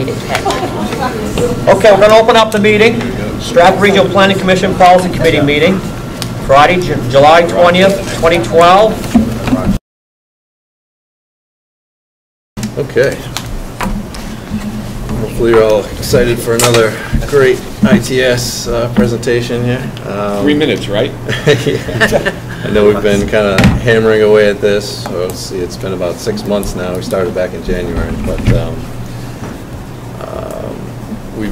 20 to 10. Okay, we're going to open up the meeting. Strafford Regional Planning Commission Policy Committee meeting, Friday, July 20th, 2012. Okay. Hopefully you're all excited for another great ITS presentation here. 3 minutes, right? Yeah. I know we've been kind of hammering away at this. So let's see, it's been about 6 months now. We started back in January, but we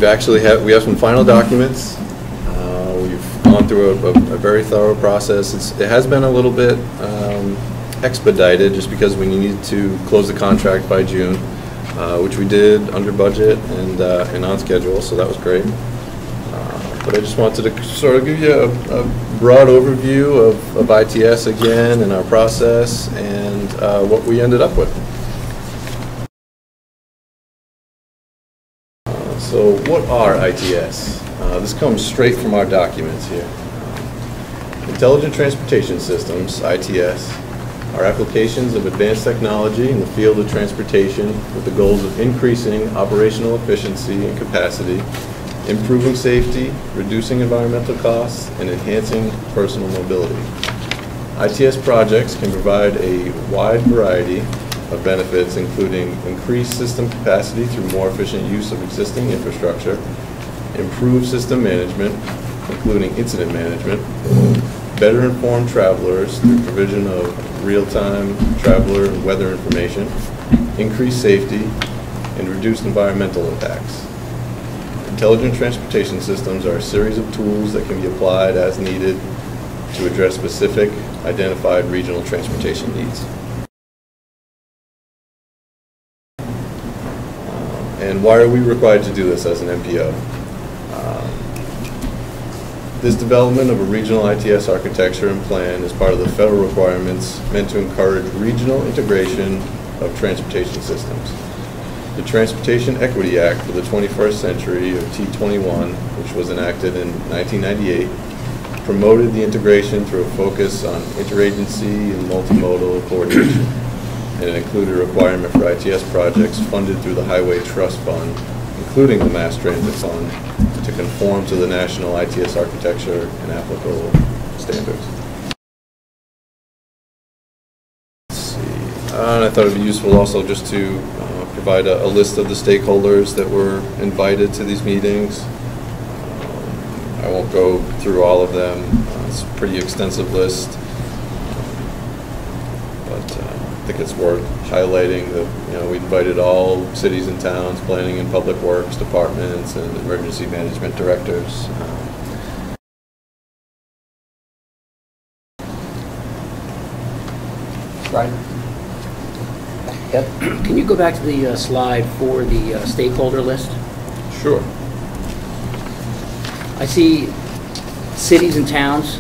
have some final documents. We've gone through a very thorough process. It has been a little bit expedited just because we needed to close the contract by June, which we did under budget and on schedule, so that was great. But I just wanted to sort of give you a broad overview of ITS again and our process and what we ended up with. So what are ITS? This comes straight from our documents here. Intelligent Transportation Systems, ITS, are applications of advanced technology in the field of transportation with the goals of increasing operational efficiency and capacity, improving safety, reducing environmental costs, and enhancing personal mobility. ITS projects can provide a wide variety of benefits, including increased system capacity through more efficient use of existing infrastructure, improved system management, including incident management, better informed travelers through provision of real-time traveler and weather information, increased safety, and reduced environmental impacts. Intelligent transportation systems are a series of tools that can be applied as needed to address specific identified regional transportation needs. And why are we required to do this as an MPO? This development of a regional ITS architecture and plan is part of the federal requirements meant to encourage regional integration of transportation systems. The Transportation Equity Act for the 21st Century, or T21, which was enacted in 1998, promoted the integration through a focus on interagency and multimodal coordination, and it included a requirement for ITS projects funded through the Highway Trust Fund, including the Mass Transit Fund, to conform to the national ITS architecture and applicable standards. Let's see. And I thought it would be useful also just to provide a list of the stakeholders that were invited to these meetings. I won't go through all of them. It's a pretty extensive list. But I think it's worth highlighting that we invited all cities and towns, planning and public works departments, and emergency management directors. Right. Yep. Can you go back to the slide for the stakeholder list? Sure. I see cities and towns.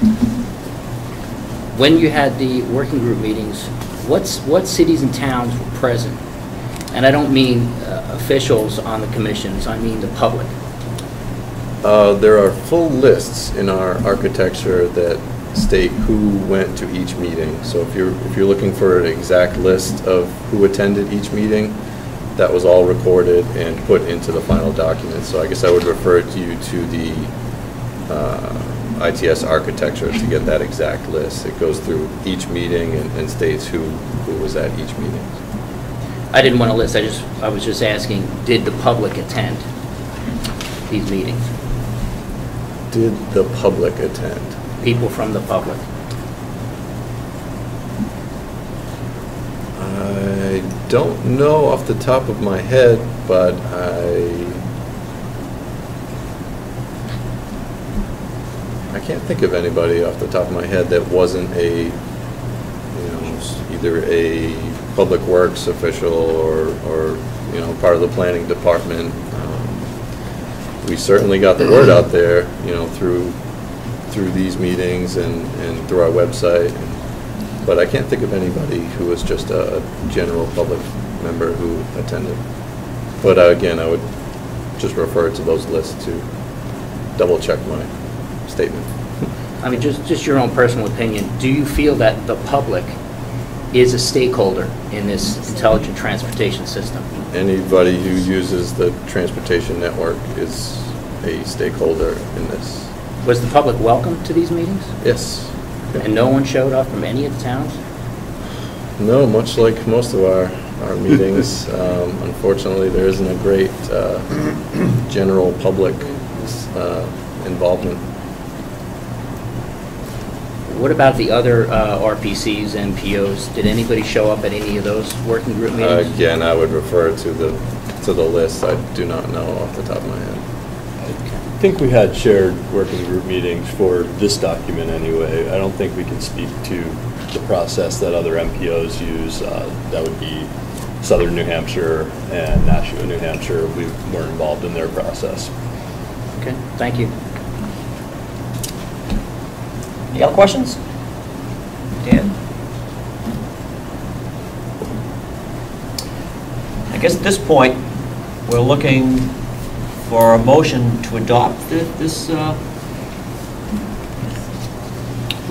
When you had the working group meetings, what cities and towns were present? And I don't mean officials on the commissions, I mean the public. There are full lists in our architecture that state who went to each meeting. So if you're looking for an exact list of who attended each meeting, that was all recorded and put into the final document. So I guess I would refer you to the ITS architecture to get that exact list. It goes through each meeting and states who was at each meeting. I didn't want to list, I was just asking, did the public attend these meetings? Did the public attend? People from the public. I don't know off the top of my head, but I can't think of anybody off the top of my head that wasn't either a public works official or part of the planning department. We certainly got the word out there, through these meetings and through our website, but I can't think of anybody who was just a general public member who attended. But again, I would just refer to those lists to double check my statement. I mean, just your own personal opinion, do you feel that the public is a stakeholder in this intelligent transportation system? Anybody who uses the transportation network is a stakeholder in this. Was the public welcome to these meetings? Yes. And no one showed up from any of the towns? No, much like most of our meetings, unfortunately, there isn't a great general public involvement. What about the other RPCs, NPOs? Did anybody show up at any of those working group meetings? Again, I would refer to the list. I do not know off the top of my head. I think we had shared working group meetings for this document anyway. I don't think we can speak to the process that other MPOs use. That would be Southern New Hampshire and Nashua, New Hampshire. We weren't involved in their process. Okay, thank you. Any other questions? Dan? I guess at this point, we're looking for a motion to adopt this.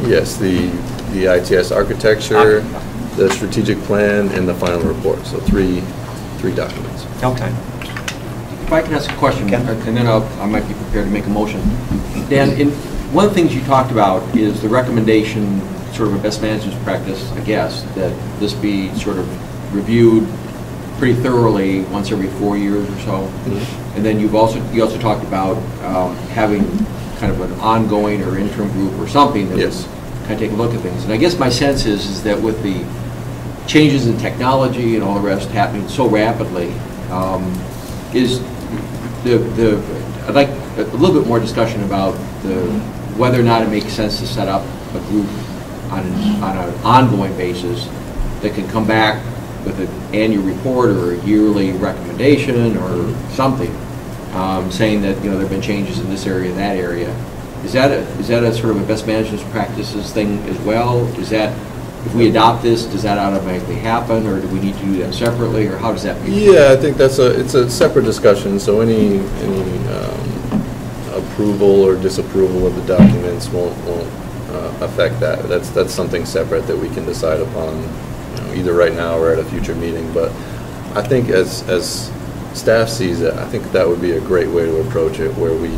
Yes, the ITS architecture, the strategic plan, and the final report. So three documents. Okay. If I can ask a question, Ken? and then I might be prepared to make a motion. Dan, one of the things you talked about is the recommendation, sort of a best management practice, I guess, that this be sort of reviewed pretty thoroughly once every 4 years or so. Mm-hmm. And then you also talked about having kind of an ongoing or interim group or something that Yes. would kind of take a look at things. And I guess my sense is that with the changes in technology and all the rest happening so rapidly, I'd like a little bit more discussion about whether or not it makes sense to set up a group on an ongoing basis that can come back with an annual report or a yearly recommendation or something, saying that there have been changes in this area and that area. Is that a sort of a best management practices thing as well? Is that, if we adopt this, does that automatically happen, or do we need to do that separately, or how does that be? Yeah, I think it's a separate discussion. So any approval or disapproval of the documents won't affect that. That's something separate that we can decide upon, either right now or at a future meeting. But I think as staff sees it, I think that would be a great way to approach it, where we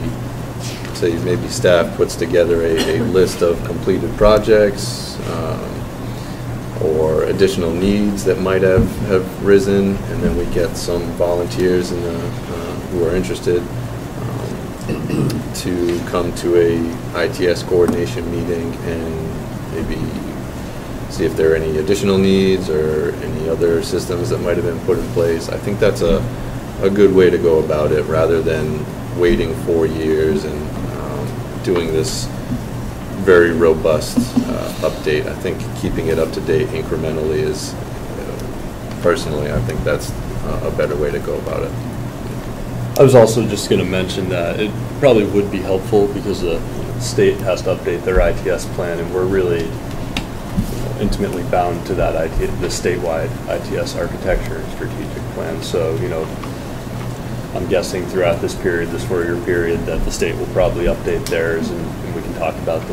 say maybe staff puts together a list of completed projects or additional needs that might have risen, and then we get some volunteers who are interested to come to a ITS coordination meeting and maybe see if there are any additional needs or any other systems that might have been put in place. I think that's a good way to go about it, rather than waiting 4 years and doing this very robust update. I think keeping it up to date incrementally is, personally, I think that's a better way to go about it. I was also just going to mention that it probably would be helpful, because the state has to update their ITS plan, and we're really intimately bound to that the statewide ITS architecture and strategic plan. So, I'm guessing throughout this period, this 4-year period, that the state will probably update theirs, and we can talk about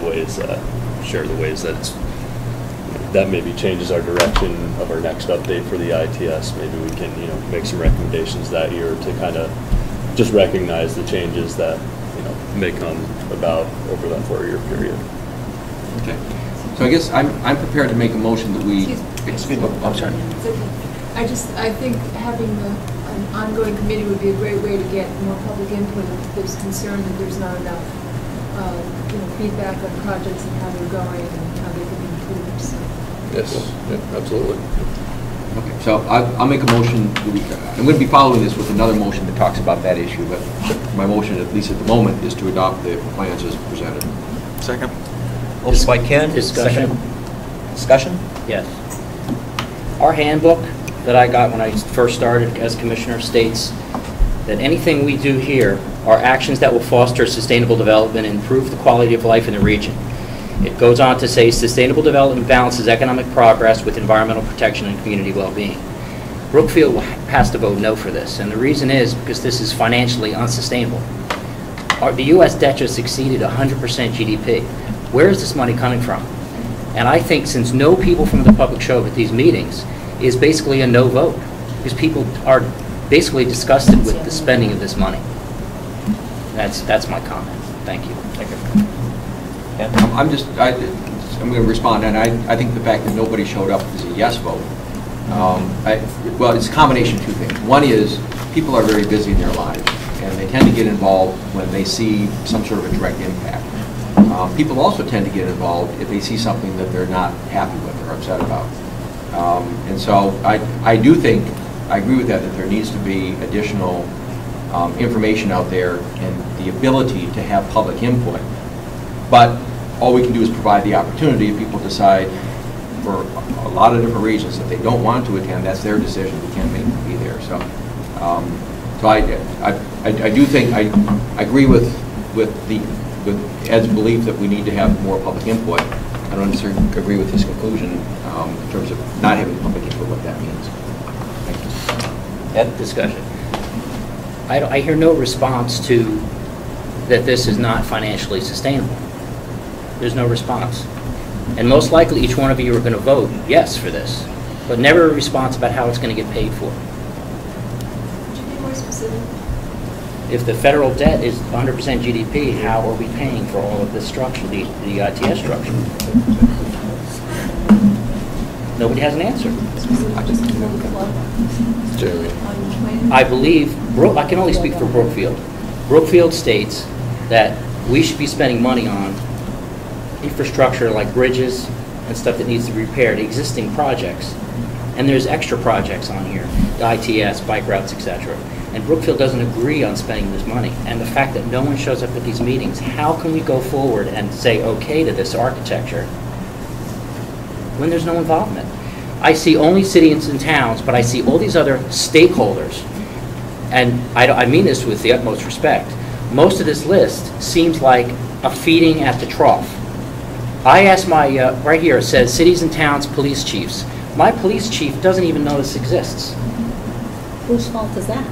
share the ways that maybe changes our direction of our next update for the ITS. Maybe we can, make some recommendations that year to kind of just recognize the changes that, may come about over that 4-year period. Okay. So I guess I'm prepared to make a motion that we. Excuse me. I'm sorry. I think having an ongoing committee would be a great way to get more public input if there's concern that there's not enough, feedback on projects and how they're going and how they can be improved. So. Yes, yeah, absolutely. Okay, so I'll make a motion. I'm going to be following this with another motion that talks about that issue, but my motion, at least at the moment, is to adopt the plans as presented. Second. Motion by Ken. Discussion. Second. Discussion? Yes. Our handbook that I got when I first started as commissioner states that anything we do here are actions that will foster sustainable development and improve the quality of life in the region. It goes on to say sustainable development balances economic progress with environmental protection and community well-being. Brookfield has to vote no for this, and the reason is because this is financially unsustainable. The U.S. debt just exceeded 100% GDP. Where is this money coming from? And I think since no people from the public show up at these meetings is basically a no vote, because people are basically disgusted with the spending of this money. That's my comment. Thank you. Thank you. I'm going to respond, and I think the fact that nobody showed up is a yes vote. Well, it's a combination of two things. One is people are very busy in their lives, and they tend to get involved when they see some sort of a direct impact. People also tend to get involved if they see something that they're not happy with or upset about. And so I do think, I agree with that there needs to be additional information out there and the ability to have public input. But all we can do is provide the opportunity if people decide for a lot of different reasons that they don't want to attend. That's their decision. We can't make them be there. So, I do think I agree with Ed's belief that we need to have more public input. I don't necessarily agree with his conclusion in terms of not having public input, what that means. Thank you. Ed, discussion. I hear no response to that this is not financially sustainable. There's no response. And most likely each one of you are going to vote yes for this, but never a response about how it's going to get paid for. Could you be more specific? If the federal debt is 100% GDP, how are we paying for all of this structure, the ITS structure? Nobody has an answer. Jeremy. I believe, I can only speak for Brookfield. Brookfield states that we should be spending money on infrastructure like bridges and stuff that needs to be repaired, existing projects. And there's extra projects on here, the ITS, bike routes, etc. And Brookfield doesn't agree on spending this money. And the fact that no one shows up at these meetings, how can we go forward and say okay to this architecture when there's no involvement? I see only cities and towns, but I see all these other stakeholders. And I mean this with the utmost respect. Most of this list seems like a feeding at the trough. I asked my, right here it says cities and towns police chiefs. My police chief doesn't even know this exists. Whose fault is that?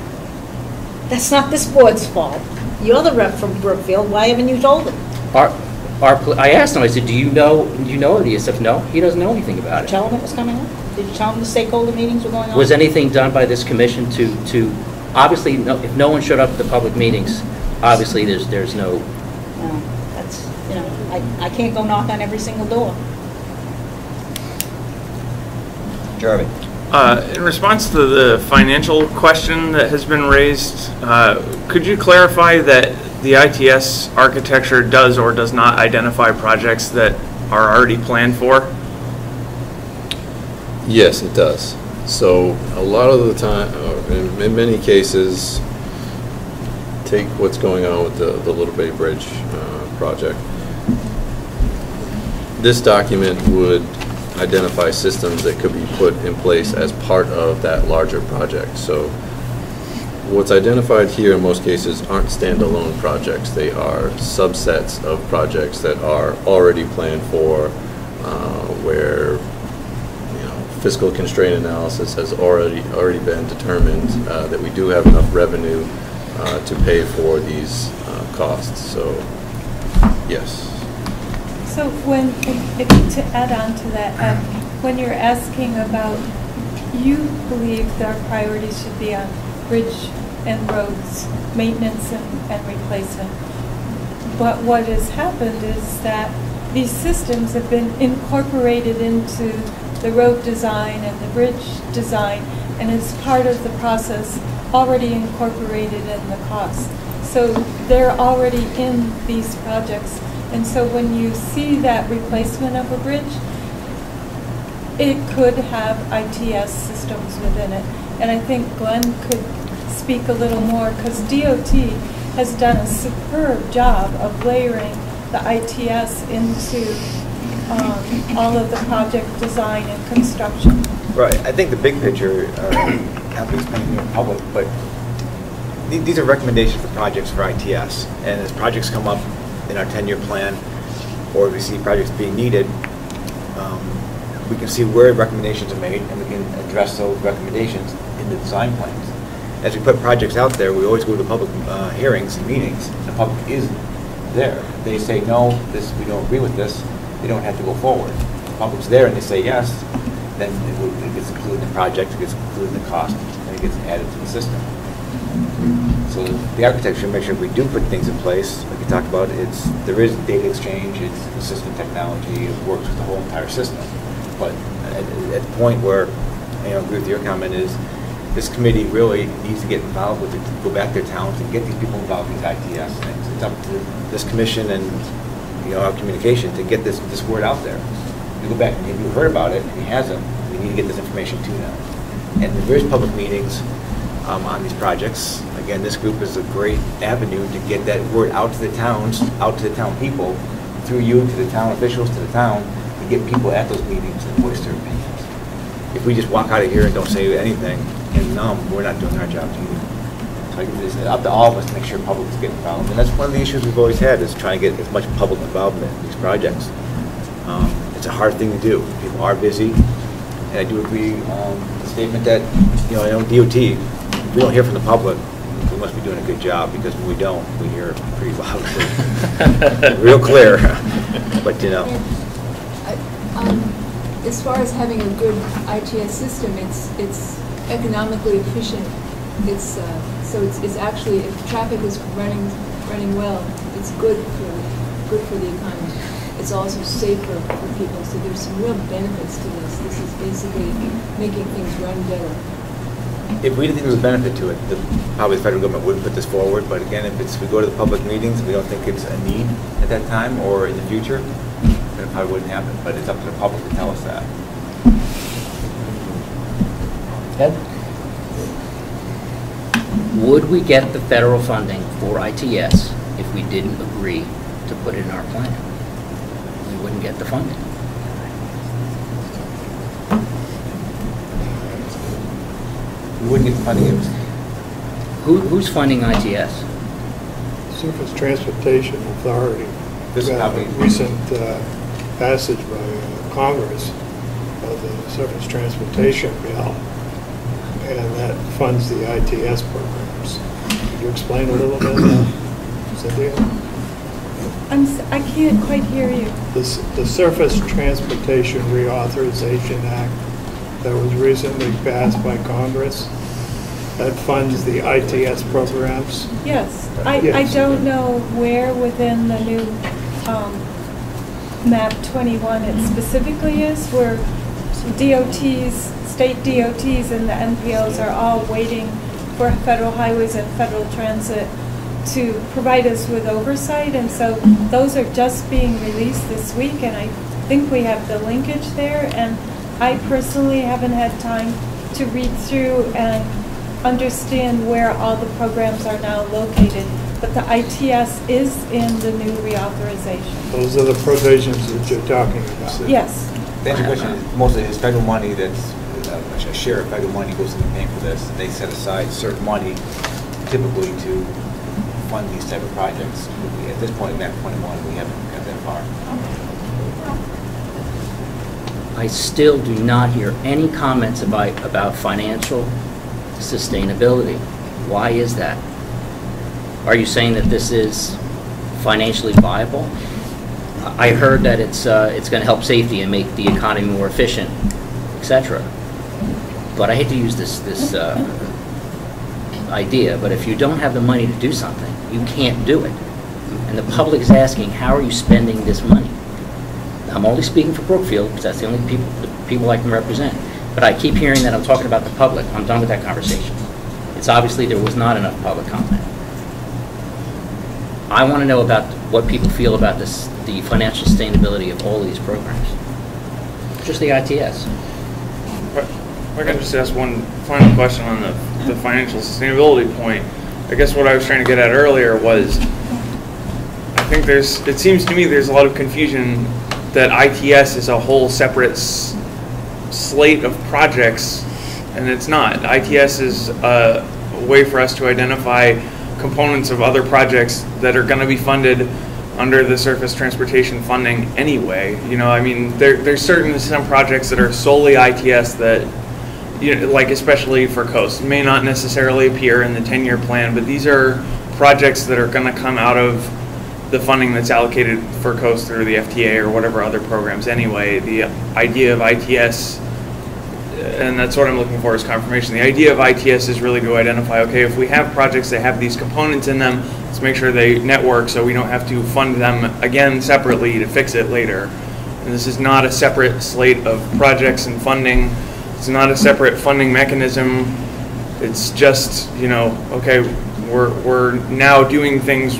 That's not this board's fault. You're the rep from Brookfield. Why haven't you told him? I asked him, I said, do you know this stuff? No, he doesn't know anything about Did you it. tell him it was coming up? Did you tell him the stakeholder meetings were going on? Was anything done by this commission to obviously, if no one showed up at the public meetings, obviously there's no... No, that's, you know, I can't go knock on every single door. Jeremy. In response to the financial question that has been raised, could you clarify that the ITS architecture does or does not identify projects that are already planned for? Yes, it does. So a lot of the time, in many cases, take what's going on with the Little Bay Bridge project. This document would identify systems that could be put in place as part of that larger project. So what's identified here in most cases aren't standalone projects. They are subsets of projects that are already planned for, where fiscal constraint analysis has already been determined that we do have enough revenue to pay for these costs. So yes. So to add on to that, when you're asking about, you believe that our priorities should be on bridge and roads, maintenance and replacement. But what has happened is that these systems have been incorporated into the road design and the bridge design, and it's part of the process already incorporated in the cost. So they're already in these projects. And so when you see that replacement of a bridge, it could have ITS systems within it. And I think Glenn could speak a little more, because DOT has done a superb job of layering the ITS into all of the project design and construction. Right. I think the big picture, not to explain to the public, but these are recommendations for projects for ITS. And as projects come up in our 10-year plan, or we see projects being needed, we can see where recommendations are made, and we can address those recommendations in the design plans. As we put projects out there, we always go to public hearings and meetings. The public is there. They say, no, we don't agree with this. They don't have to go forward. the public's there and they say yes, then it gets included in the project, it gets included in the cost, and it gets added to the system. So the architecture, make sure if we do put things in place, like you talked about, there is data exchange, it's consistent technology, it works with the whole entire system. But at the point where, I agree with your comment, is this committee really needs to get involved with it, to go back to their towns and get these people involved in these ITS things. It's up to this commission and our communication to get this word out there. You go back and if you heard about it and he hasn't, we need to get this information to them. And there is public meetings on these projects. Again, this group is a great avenue to get that word out to the towns, out to the town people, through you to the town officials, to the town, to get people at those meetings and voice their opinions. If we just walk out of here and don't say anything and we're not doing our job either. So it's up to all of us to make sure public is getting involved. And that's one of the issues we've always had, is trying to get as much public involvement in these projects. It's a hard thing to do. People are busy. And I do agree with the statement that, I know DOT, if we don't hear from the public, we must be doing a good job, because when we don't, we hear it pretty loudly. Real clear. But, As far as having a good ITS system, it's economically efficient. It's actually, if traffic is running well, it's good for the economy. It's also safer for people. So there's some real benefits to this. This is basically making things run better. If we didn't think there was a benefit to it, probably the federal government wouldn't put this forward. But again, if we go to the public meetings, we don't think it's a need at that time or in the future, then it probably wouldn't happen. But it's up to the public to tell us that. Ed? Would we get the federal funding for ITS if we didn't agree to put it in our plan? We wouldn't get the funding. We wouldn't get the funding. Who's funding ITS? Surface Transportation Authority. This is probably recent passage by Congress of the Surface Transportation bill, and that funds the ITS programs. Could you explain a little bit, Cynthia? I can't quite hear you. The Surface Transportation Reauthorization Act that was recently passed by Congress, that funds the ITS programs. Yes. I don't know where within the new MAP 21 it specifically is, where DOTs, state DOTs and the NPOs are all waiting for Federal Highways and Federal Transit to provide us with oversight, and so those are just being released this week, and I think we have the linkage there, and I personally haven't had time to read through and understand where all the programs are now located, but the ITS is in the new reauthorization. Those are the provisions that you're talking about. Yes. The answer to your question is most of it is federal money. That's a share of federal money goes into paying for this. And they set aside certain money typically to fund these type of projects. At this point, MAP 21, we haven't got that far. I still do not hear any comments about financial sustainability. Why is that? Are you saying that this is financially viable? I heard that it's going to help safety and make the economy more efficient, etc. But I hate to use this idea, but if you don't have the money to do something, you can't do it. And the public is asking, how are you spending this money? I'm only speaking for Brookfield, because that's the only people I can represent. But I keep hearing that I'm talking about the public. I'm done with that conversation. It's obviously there was not enough public comment. I want to know about what people feel about this, the financial sustainability of all of these programs. Just the ITS. If I can just ask one final question on the financial sustainability point. I guess what I was trying to get at earlier was, I think it seems to me there's a lot of confusion that ITS is a whole separate slate of projects, and it's not. ITS is a way for us to identify components of other projects that are going to be funded under the surface transportation funding anyway. I mean, there's certainly some projects that are solely ITS that, like especially for coast, may not necessarily appear in the 10-year plan, but these are projects that are going to come out of the funding that's allocated for coast through the FTA or whatever other programs anyway. The idea of ITS, and that's what I'm looking for is confirmation. The idea of ITS is really to identify, okay, if we have projects that have these components in them, let's make sure they network so we don't have to fund them again separately to fix it later. And this is not a separate slate of projects and funding. It's not a separate funding mechanism. It's just, you know, okay, we're now doing things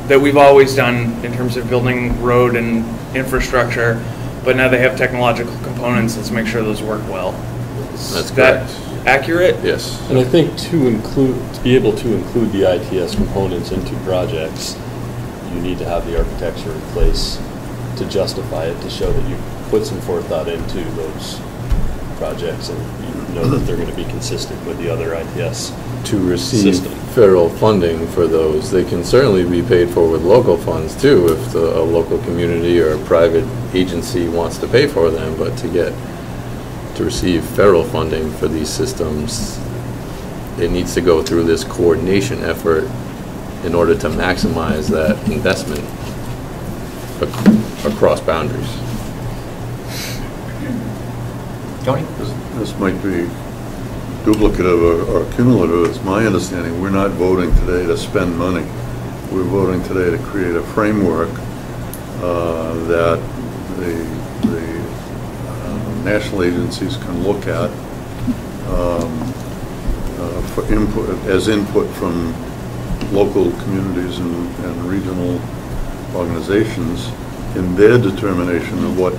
that we've always done in terms of building road and infrastructure, but now they have technological components. Let's make sure those work well. That's correct. Accurate? Yes. And I think to be able to include the ITS components into projects, you need to have the architecture in place to justify it, to show that you put some forethought into those projects and you know that they're going to be consistent with the other ITS To receive system. federal funding for those, they can certainly be paid for with local funds too, if a local community or a private agency wants to pay for them, but to receive federal funding for these systems, it needs to go through this coordination effort in order to maximize that investment across boundaries. Tony? This might be duplicative or cumulative. It's my understanding we're not voting today to spend money. We're voting today to create a framework that the national agencies can look at for input from local communities and regional organizations in their determination of what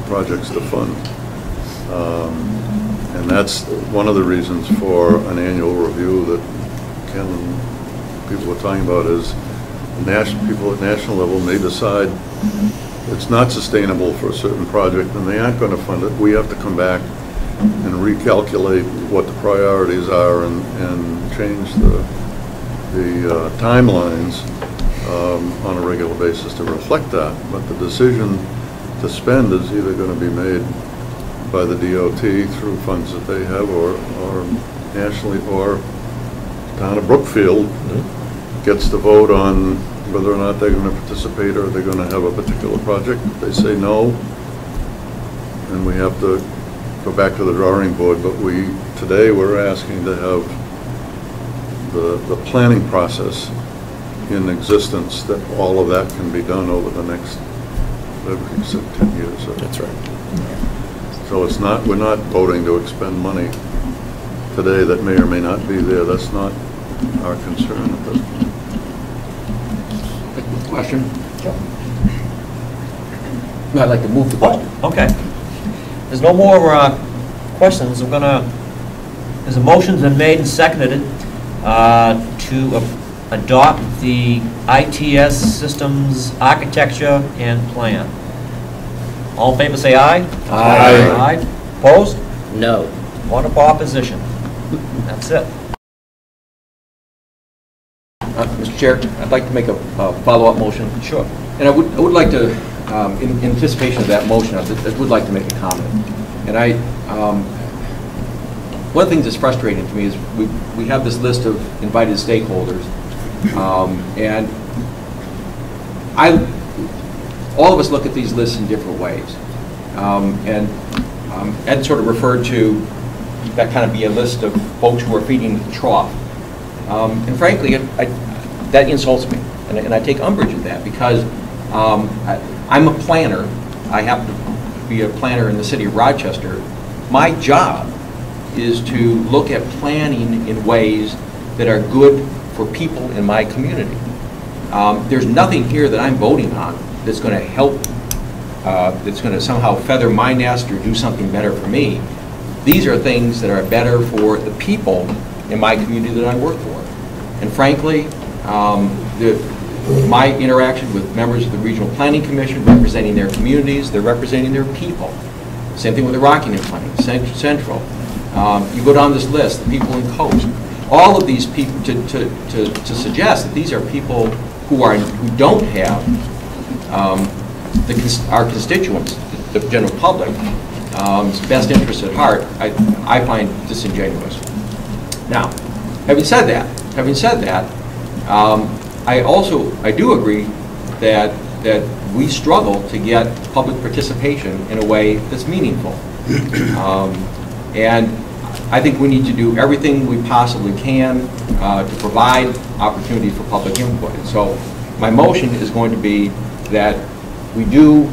projects to fund. And that's one of the reasons for an annual review that Ken and people were talking about is people at national level may decide it's not sustainable for a certain project and they aren't going to fund it. We have to come back and recalculate what the priorities are and change the timelines on a regular basis to reflect that. But the decision to spend is either going to be made by the DOT through funds that they have or nationally, or town of Brookfield gets to vote on whether or not they're going to participate or they're going to have a particular project. If they say no, then we have to go back to the drawing board. But today we're asking to have the planning process in existence, that all of that can be done over the next, whatever you said, 10 years. So. That's right. So it's not, we're not voting to expend money today that may or may not be there. That's not our concern at this point. Question? Sure. I'd like to move the question. Okay. There's no more questions. There's a motion's been made and seconded to adopt the ITS systems architecture and plan. All in favor say aye. Aye. Aye. Opposed? No. One opposition. That's it. Mr. Chair, I'd like to make a follow-up motion. Sure. And I would like to, in anticipation of that motion, I would like to make a comment. And one of the things that's frustrating to me is we have this list of invited stakeholders, and all of us look at these lists in different ways. Ed sort of referred to that kind of be a list of folks who are feeding the trough. And frankly, that insults me, and I take umbrage at that because I'm a planner. I happen to be a planner in the city of Rochester. My job is to look at planning in ways that are good for people in my community. There's nothing here that I'm voting on that's going to help, that's going to somehow feather my nest or do something better for me. These are things that are better for the people in my community that I work for. And frankly, my interaction with members of the Regional Planning Commission, representing their communities, they're representing their people. Same thing with the Rockingham County, Central. You go down this list, the people in Coast. All of these people, to suggest that these are people who don't have our constituents, the general public, best interests at heart, I find disingenuous. Now, having said that, I do agree that we struggle to get public participation in a way that's meaningful. And I think we need to do everything we possibly can to provide opportunity for public input. And so my motion is going to be that we do,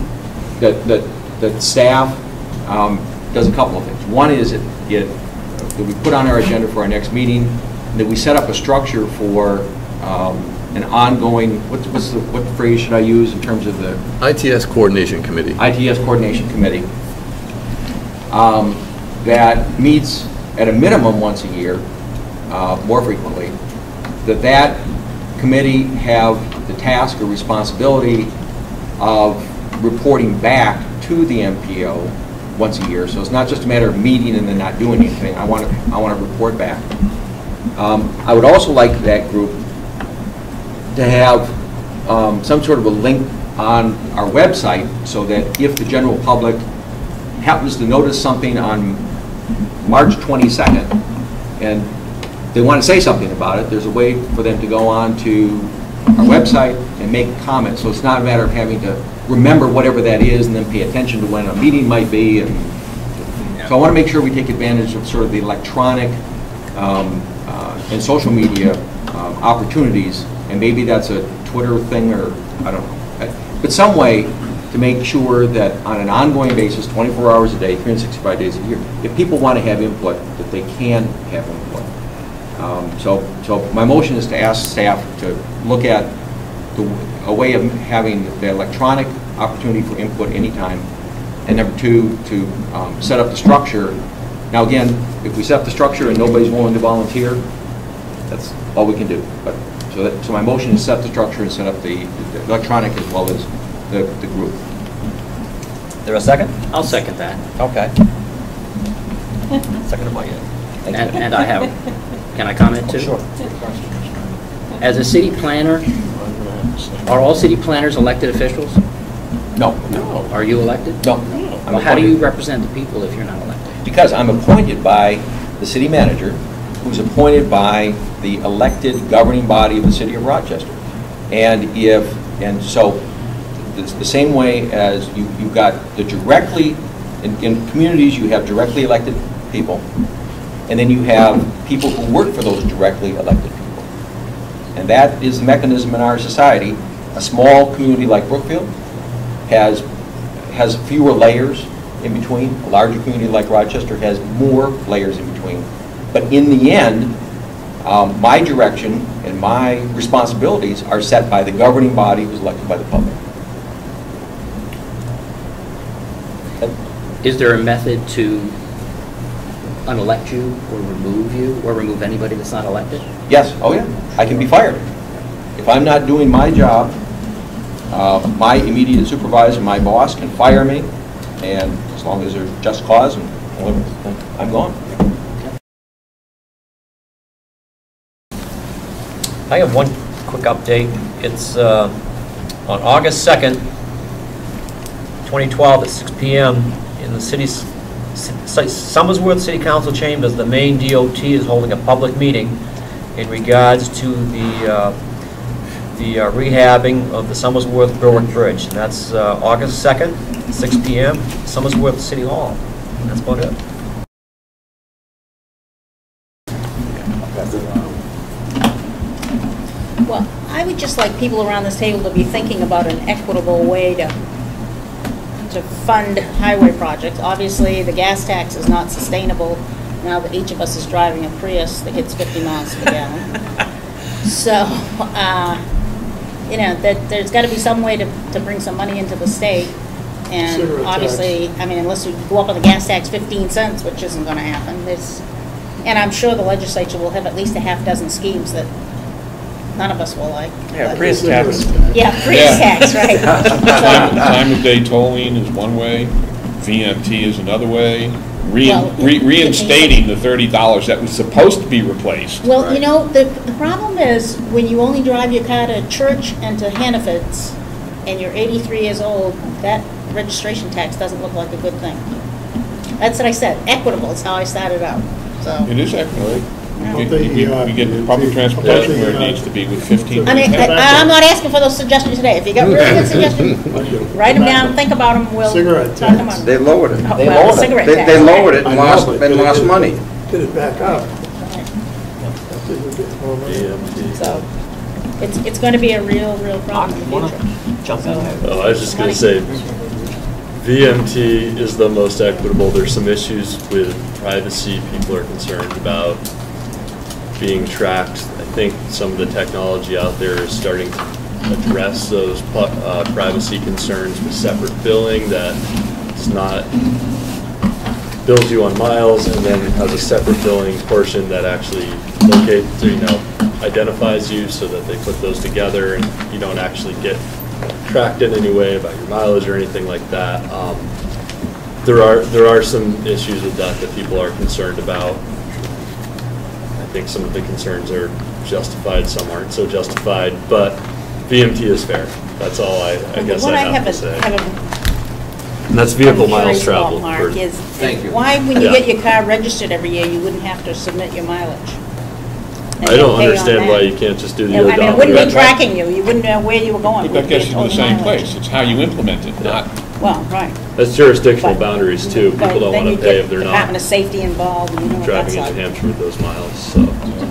that staff does a couple of things. One is that we put on our agenda for our next meeting, that we set up a structure for an ongoing, what phrase should I use in terms of the? ITS Coordination Committee. ITS Coordination Committee that meets at a minimum once a year, more frequently, that committee have the task or responsibility of reporting back to the MPO once a year. So it's not just a matter of meeting and then not doing anything. I want to report back. I would also like that group to have some sort of a link on our website so that if the general public happens to notice something on March 22nd and they want to say something about it, there's a way for them to go on to our website and make comments. So it's not a matter of having to remember whatever that is and then pay attention to when a meeting might be. And so I want to make sure we take advantage of sort of the electronic and social media opportunities, and maybe that's a Twitter thing, or I don't know, but some way to make sure that on an ongoing basis, 24 hours a day, 365 days a year, if people want to have input, that they can have input. So my motion is to ask staff to look at a way of having the electronic opportunity for input anytime, and number two, to set up the structure. Now again, if we set up the structure and nobody's willing to volunteer, that's all we can do. But so my motion is to set the structure and set up the electronic as well as the group. There a second? I'll second that. Okay. Seconded by you. Thank you. And I have, can I comment too? Sure. As a city planner, are all city planners elected officials? No. No. Are you elected? No. Well, how do you represent the people if you're not elected? Because I'm appointed by the city manager, who's appointed by the elected governing body of the city of Rochester. And so it's the same way as you've got the directly, in communities you have directly elected people, and then you have people who work for those directly elected people. And that is the mechanism in our society. A small community like Brookfield has fewer layers in between. A larger community like Rochester has more layers in between. But in the end, my direction and my responsibilities are set by the governing body who's elected by the public. Is there a method to unelect you or remove anybody that's not elected? Yes, oh yeah, I can be fired. If I'm not doing my job, my immediate supervisor, my boss, can fire me, and as long as there's just cause, and I'm gone. I have one quick update. It's on August 2nd, 2012 at 6 p.m. in the city's Somersworth City Council chambers. The Maine DOT is holding a public meeting in regards to the rehabbing of the Somersworth-Berwick Bridge. And that's August 2nd, 6 p.m., Somersworth City Hall. And that's about it. Well, I would just like people around this table to be thinking about an equitable way to fund highway projects. Obviously, the gas tax is not sustainable now that each of us is driving a Prius that hits 50 miles per gallon. So, you know, there's got to be some way to bring some money into the state. And obviously, I mean, unless we go up on the gas tax 15 cents, which isn't going to happen. And I'm sure the legislature will have at least a half dozen schemes that none of us will like. Yeah, Prius tax. Yeah, Prius tax, right. Time of day tolling is one way, VMT is another way, reinstating the $30 that was supposed to be replaced. Well, right. You know, the problem is when you only drive your car to church and to Hannaford's and you're 83 years old, that registration tax doesn't look like a good thing. That's what I said. Equitable is how I started out. So. It is equitable. You get the public transportation where it needs to be with 15. I mean, I'm not asking for those suggestions today. If you got really good suggestions, write them down, think about them, we'll Cigarette talk them tax. on. They lowered it. Oh, well, the cigarette tax. They lowered it I and know, lost, but and did it- lost money. Did it back up? Right. That didn't get more money. So, it's going to be a real problem in the future. Oh, I was just gonna say, VMT is the most equitable. There's some issues with privacy people are concerned about being tracked. I think some of the technology out there is starting to address those privacy concerns with separate billing that it's not bills you on miles and then has a separate billing portion that actually locates, identifies you so that they put those together and you don't actually get tracked in any way about your mileage or anything like that. There are some issues with that people are concerned about. I think some of the concerns are justified, some aren't so justified, but VMT is fair. That's all I guess I have to say. And that's vehicle miles traveled. Mark, is Thank you. why, when you get your car registered every year, you wouldn't have to submit your mileage? And I don't pay on understand that? why you can't just do the I mean, it wouldn't odometer. be tracking you, you wouldn't know where you were going. But that gets you to the same place. It's how you implement it, not, Well, right. That's jurisdictional But- boundaries too. but People don't then want you to pay get if they're Department not of Safety involved, and you know what that's driving into like. Hampshire with those miles, so.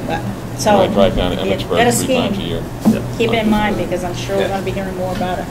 But- So, I drive down to you Emmitsburg got a 3 times a scheme. year. yeah. Keep it in mind, because I'm sure we're gonna be hearing more about it.